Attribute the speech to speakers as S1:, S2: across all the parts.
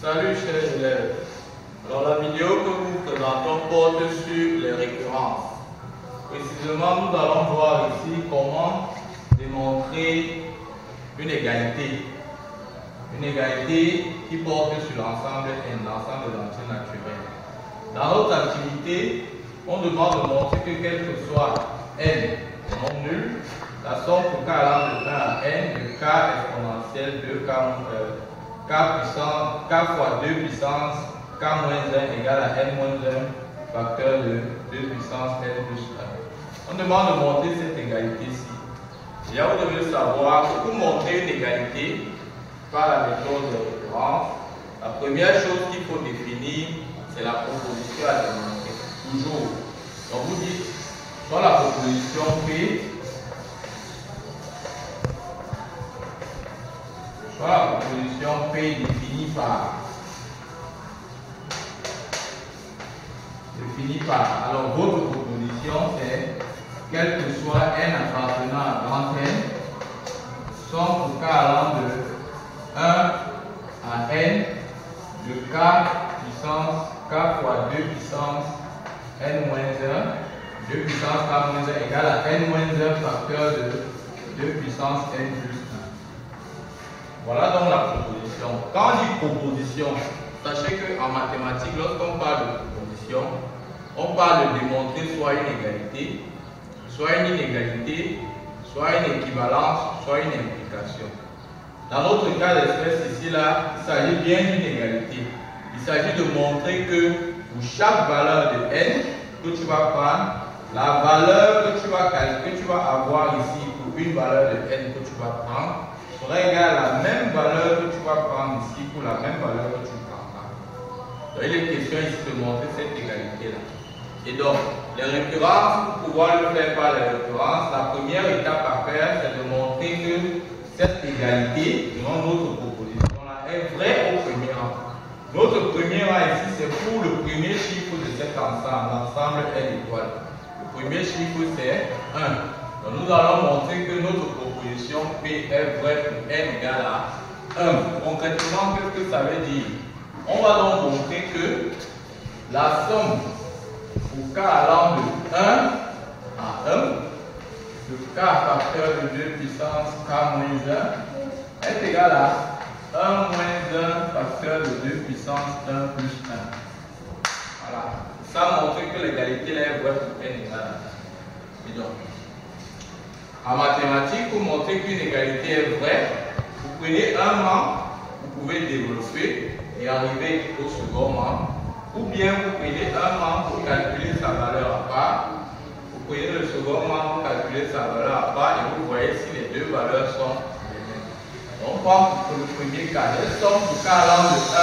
S1: Salut chers élèves. Alors la vidéo que nous présentons porte sur les récurrences. Précisément, nous allons voir ici comment démontrer une égalité. Une égalité qui porte sur l'ensemble N, l'ensemble des entiers naturels. Dans notre activité, on demande de montrer que quel que soit N non nul, la somme pour k allant de 1 à N de k exponentielle de k fois 2 puissance k moins 1 égale à n moins 1 facteur de 2 puissance n plus 1. On demande de montrer cette égalité-ci. Déjà, vous devez savoir que pour montrer une égalité par la méthode de récurrence, la première chose qu'il faut définir, c'est la proposition à démontrer. Toujours. Donc vous dites, dans la proposition P, soit la proposition P définie par, alors votre proposition c'est quel que soit n appartenant à grand N, somme pour k allant de 1 à n de k puissance k fois 2 puissance n moins 1, 2 puissance k moins 1 égale à n moins 1 facteur de 2 puissance n plus 1. Voilà donc la proposition. Quand on dit proposition, sachez qu'en mathématiques, lorsqu'on parle de proposition, on parle de démontrer soit une égalité, soit une inégalité, soit une équivalence, soit une implication. Dans notre cas d'espèce ici, là, il s'agit bien d'une égalité. Il s'agit de montrer que pour chaque valeur de n que tu vas prendre, la valeur que tu vas avoir ici pour une valeur de n que tu vas prendre sera égale à la même valeur que tu vas prendre ici pour la même valeur que tu prendras. Donc il est question ici de montrer cette égalité-là. Et donc, les récurrences, pour pouvoir le faire par les récurrences, la première étape à faire, c'est de montrer que cette égalité, selon notre proposition-là, est vraie au premier rang. Notre premier rang ici, c'est pour le premier chiffre de cet ensemble, l'ensemble N étoile. Le premier chiffre, c'est 1. Donc nous allons montrer que notre proposition P est vraie pour N égale à 1. Concrètement, qu'est-ce que ça veut dire? On va donc montrer que la somme pour k allant de 1 à 1, de k facteur de 2 puissance k moins 1, est égale à 1 moins 1 facteur de 2 puissance 1 plus 1. Voilà. Ça montre que l'égalité est vraie pour N égale à 1. Et donc, en mathématiques, pour montrer qu'une égalité est vraie, vous prenez un membre, vous pouvez développer et arriver au second membre, ou bien vous prenez un membre pour calculer sa valeur à part, vous prenez le second membre pour calculer sa valeur à part et vous voyez si les deux valeurs sont les mêmes. Donc, on prend pour le premier cas, les sommes pour k allant de 1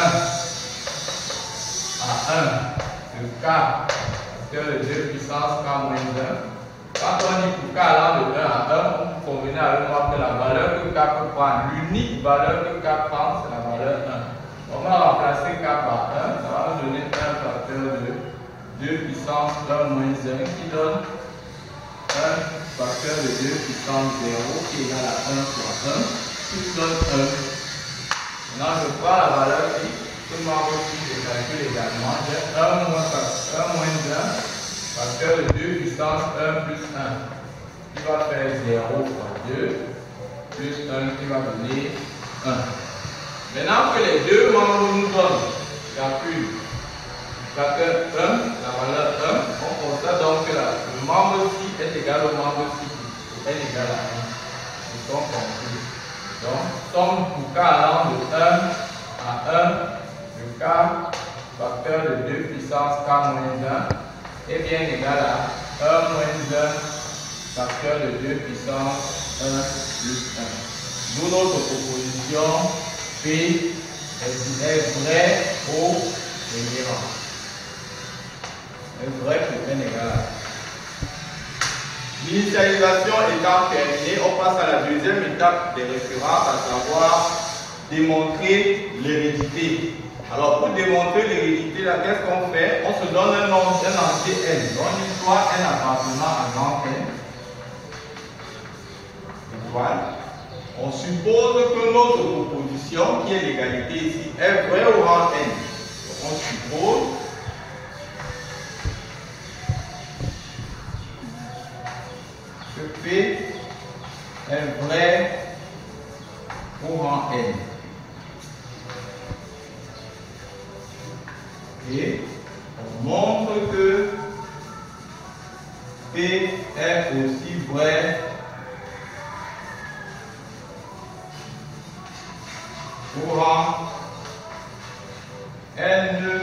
S1: à 1 de k facteur de 2 puissance k moins 1. Quand on dit pour k allant de 1 à 1, vous convenez avec moi que la valeur que k peut prendre, l'unique valeur que k prend, c'est la valeur 1. On va remplacer k par 1, ça va nous donner 1 facteur de 2 puissance 1 moins 1 qui donne 1 facteur de 2 puissance 0 qui est égal à 1 fois 1 qui donne 1. Maintenant je prends la valeur ici, ce membre ici je calcule également, j'ai 1 moins 1 facteur de 2 puissance 1 plus 1 qui va faire 0 fois 2 plus 1 qui va donner 1. Maintenant que les deux membres nous donnent calcul facteur 1, la valeur 1, on constate donc que le membre ci est égal au membre ci, est égal à 1. Ils sont compris. Donc, somme pour k allant de 1 à 1 de k facteur de 2 puissance k moins 1 est bien égal à 1 moins 1 facteur de 2 puissance 1 plus 1. D'où notre proposition P est vrai au premier rang. Est vrai pour n égale à 1. L'initialisation étant terminée, on passe à la deuxième étape des récurrences, à savoir démontrer l'hérédité. Alors pour démontrer l'hérédité, qu'est-ce qu'on fait? On se donne un entier n. Donc une histoire n appartenant à grand n. Voilà. On suppose que notre proposition, qui est l'égalité ici, est vraie au rang rang n. Donc on suppose que P est vrai au rang n. Et on montre que P est aussi vrai au rang n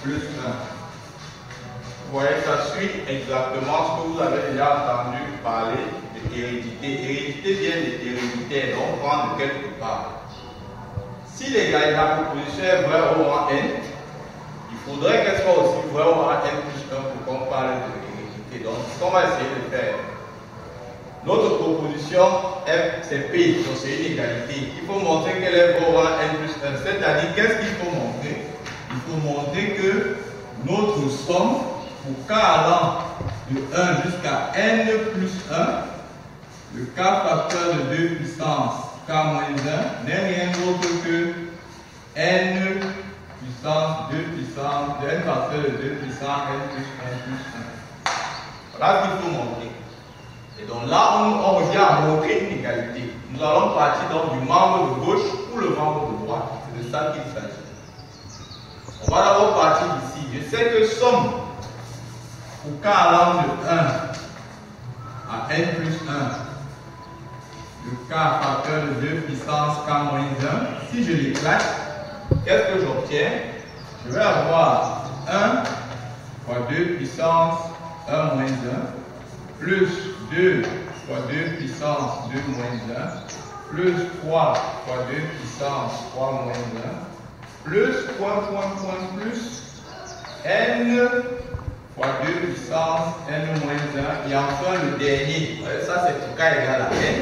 S1: plus 1. Vous voyez, ça suit exactement ce que vous avez déjà entendu parler de hérédité. Hérédité vient de hérédité, donc prend de quelque part. Si la proposition est vraie au rang n, il faudrait qu'elle soit aussi vraie au rang n plus 1 pour qu'on parle de hérédité. Donc, ce qu'on va essayer de faire, notre proposition c'est P, donc c'est une égalité. Il faut montrer qu'elle est vraie au rang n plus 1. C'est-à-dire, qu'est-ce qu'il faut montrer? Il faut montrer que notre somme, pour k allant de 1 jusqu'à n plus 1, le k facteur de 2 puissance k moins 1 n'est rien d'autre que n puissance 2 puissance de n facteur de 2 puissance n plus 1 plus 1. Voilà ce qu'il faut montrer. Et donc là, on revient à montrer une égalité. Nous allons partir donc du membre de gauche ou le membre de droite. C'est de ça qu'il s'agit. On va d'abord partir d'ici. Je sais que somme pour k allant de 1 à n plus 1, le k facteur de 2 puissance k moins 1, si je l'éclate, qu'est-ce que j'obtiens? Je vais avoir 1 fois 2 puissance 1 moins 1, plus 2 fois 2 puissance 2 moins 1, plus 3 fois 2 puissance 3 moins 1, plus plus n fois 2 puissance n moins 1, et enfin le dernier, ça c'est pour k égale à n.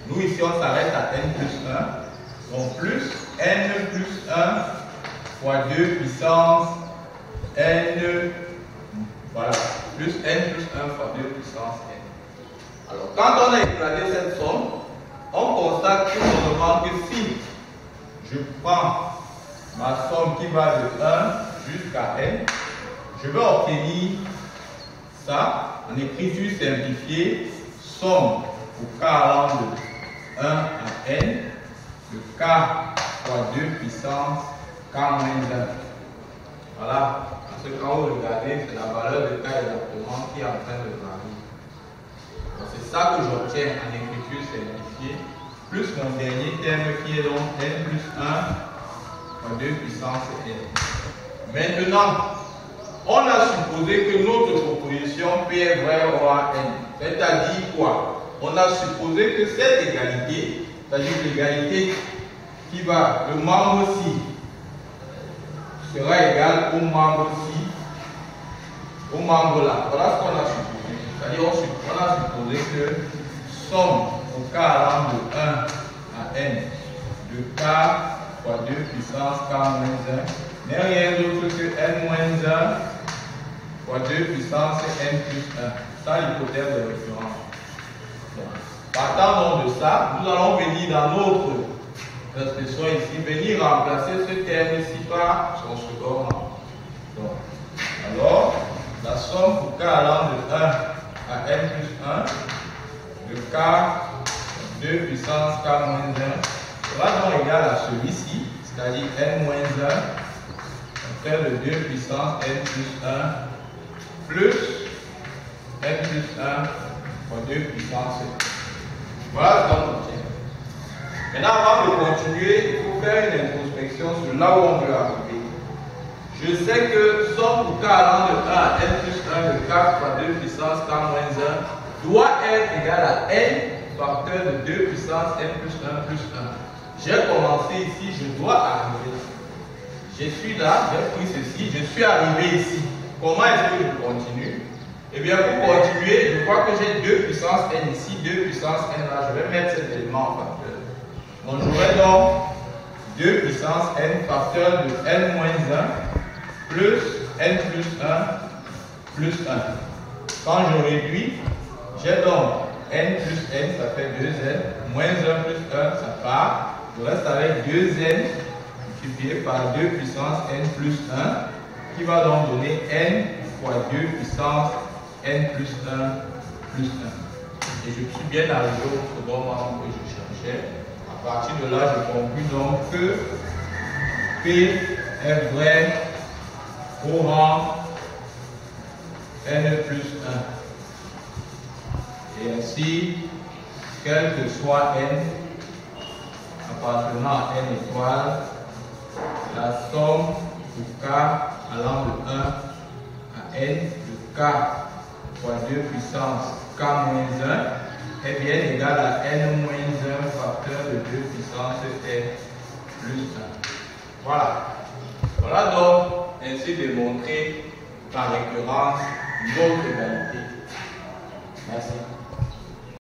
S1: Nous ici on s'arrête à n plus 1, donc plus n plus 1 fois 2 puissance n, voilà, plus n plus 1 fois 2 puissance n. Alors quand on a éclaté cette somme, on constate tout simplement que si je prends ma somme qui va de 1 jusqu'à n, je vais obtenir ça en écriture simplifiée, somme pour k allant de 1 à n, de k fois 2 puissance k moins 1. Voilà, parce que quand vous regardez, c'est la valeur de k exactement qui est en train de varier. C'est ça que j'obtiens en écriture simplifiée, plus mon dernier terme qui est donc n plus 1 fois 2 puissance n. Maintenant, on a supposé que notre proposition P est vraie au rang n. C'est-à-dire quoi? On a supposé que cette égalité, c'est-à-dire l'égalité qui va, le membre ci sera égal au membre ci, au membre là. Voilà ce qu'on a supposé. C'est-à-dire on a supposé que somme pour k allant de 1 à n de k fois 2 puissance k moins 1 n'est rien d'autre que n moins 1 fois 2 puissance n plus 1. Ça, l'hypothèse de référence. Partant donc de ça, nous allons venir dans notre expression ici, venir remplacer ce terme-ci par son second rang. Alors, la somme pour k allant de 1 à n plus 1 de k 2 puissance k moins 1 sera donc égal à celui-ci, c'est-à-dire n moins 1 fait de 2 puissance n plus 1 plus n plus 1 fois 2 puissance n. Voilà ce qu'on obtient. Maintenant, avant de continuer, il faut faire une introspection sur là où on veut arriver. Je sais que somme pour k allant de 1 à n plus 1 de 4 fois 2 puissance k moins 1 doit être égal à n facteur de 2 puissance n plus 1 plus 1. J'ai commencé ici, je dois arriver. Je suis là, j'ai pris ceci, je suis arrivé ici. Comment est-ce que je continue? Eh bien, pour continuer, je vois que j'ai 2 puissance n ici, 2 puissance n là. Je vais mettre cet élément en facteur. Donc, j'aurai donc 2 puissance n facteur de n moins 1 plus n plus 1 plus 1. Quand je réduis, j'ai donc n plus n, ça fait 2n, moins 1 plus 1, ça part. Je reste avec 2n multiplié par 2 puissance n plus 1 qui va donc donner n fois 2 puissance n plus 1 plus 1. Et je suis bien arrivé au second membre que je cherchais. À partir de là, je conclus donc que P est vrai au rang n plus 1. Et ainsi, quel que soit n appartenant à n étoile, la somme pour k allant de 1 à n de k fois 2 puissance k moins 1 est bien égal à n moins 1 facteur de 2 puissance n plus 1. Voilà. Voilà donc ainsi démontré par récurrence notre égalité. Merci.